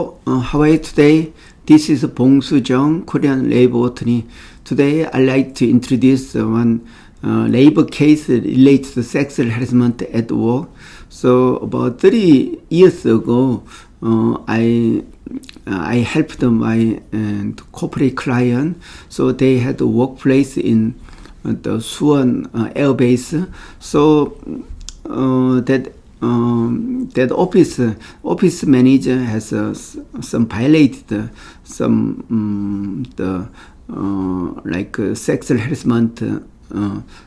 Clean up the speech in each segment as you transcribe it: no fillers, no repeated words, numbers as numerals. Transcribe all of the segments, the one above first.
How are you today? This is Bong Soo-jung, Korean labor attorney. Today, I'd like to introduce one labor case related to sexual harassment at work. So, about 30 years ago, I helped my corporate client. So, they had a workplace in the Suwon Air Base. So, that office manager has some violated some like sexual harassment,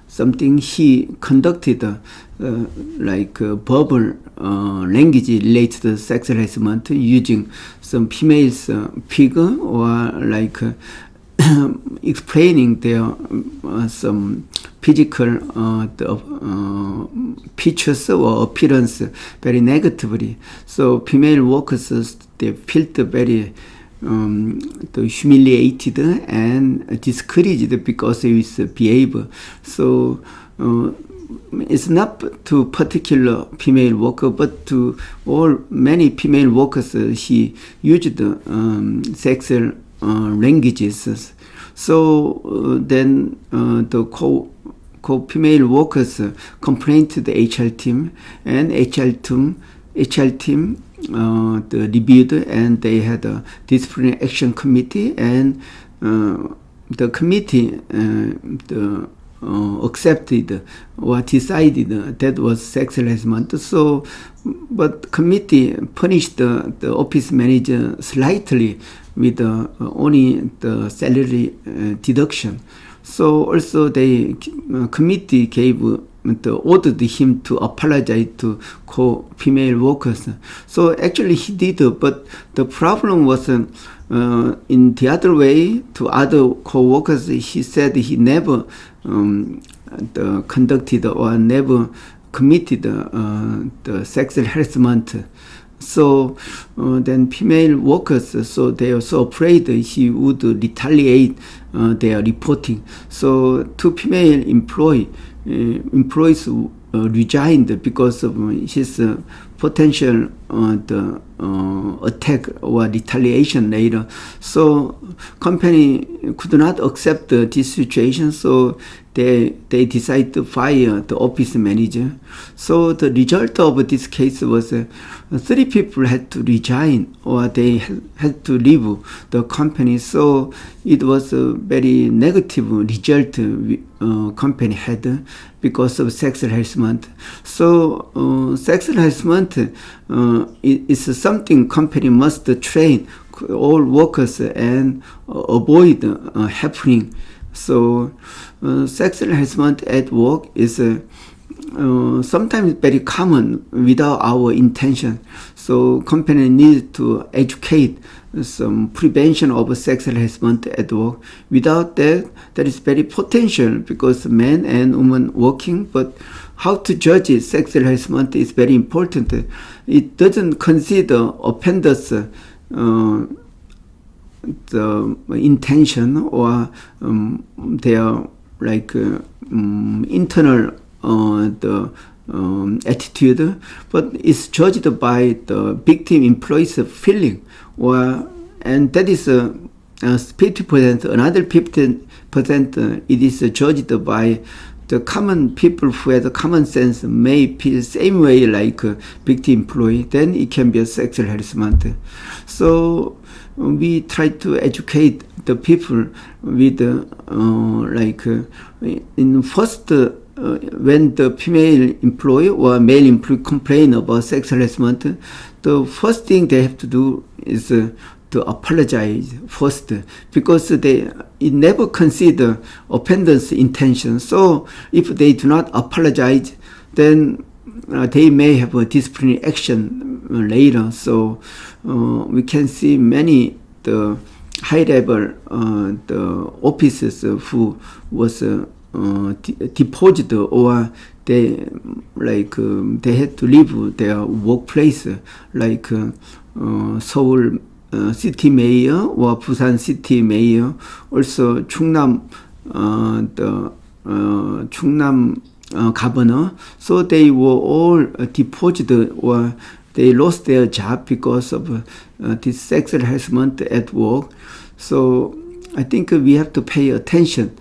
something he conducted like verbal language related to sexual harassment using some female's figure or like explaining their some physical features or appearance very negatively. So female workers, they felt very humiliated and discouraged because of his behavior. So it's not to particular female worker, but to many female workers. He used sexual languages. So then the female workers complained to the HR team, and HR team reviewed, and they had a disciplinary action committee, and the committee accepted or decided that was sexual harassment. So, but committee punished the office manager slightly with only the salary deduction. So also the committee ordered him to apologize to female workers. So actually he did, but the problem was in the other way to other co-workers. He said he never conducted or never committed the sexual harassment. So then female workers, so they are so afraid he would retaliate their reporting. So two female employees resigned because of his potential attack or retaliation later. So company could not accept this situation, so they decided to fire the office manager. So the result of this case was 3 people had to resign, or they had to leave the company. So it was a very negative result company had because of sexual harassment. So sexual harassment is something company must train all workers and avoid happening. So sexual harassment at work is sometimes very common without our intention. So company needs to educate some prevention of sexual harassment at work. Without that, there is very potential because men and women working, but how to judge sexual harassment is very important. It doesn't consider offenders the intention or their like internal attitude, but it's judged by the victim employee's feeling, and that is 50%. Another 50% it is judged by the common people who have the common sense may feel the same way like victim employee. Then it can be a sexual harassment. So we try to educate the people with like in first when the female employee or male employee complain about sexual harassment, the first thing they have to do is to apologize first, because it never consider offender's intention. So if they do not apologize, then they may have a disciplinary action later. So we can see many the high level the officers who was deposed or they they had to leave their workplace, like Seoul city mayor or Busan city mayor, also Chungnam Chungnam governor. So they were all deposed or they lost their job because of this sexual harassment at work. So I think we have to pay attention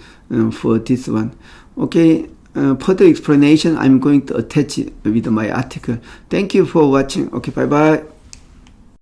for this one. Okay, further explanation I'm going to attach it with my article. Thank you for watching. Okay, bye bye.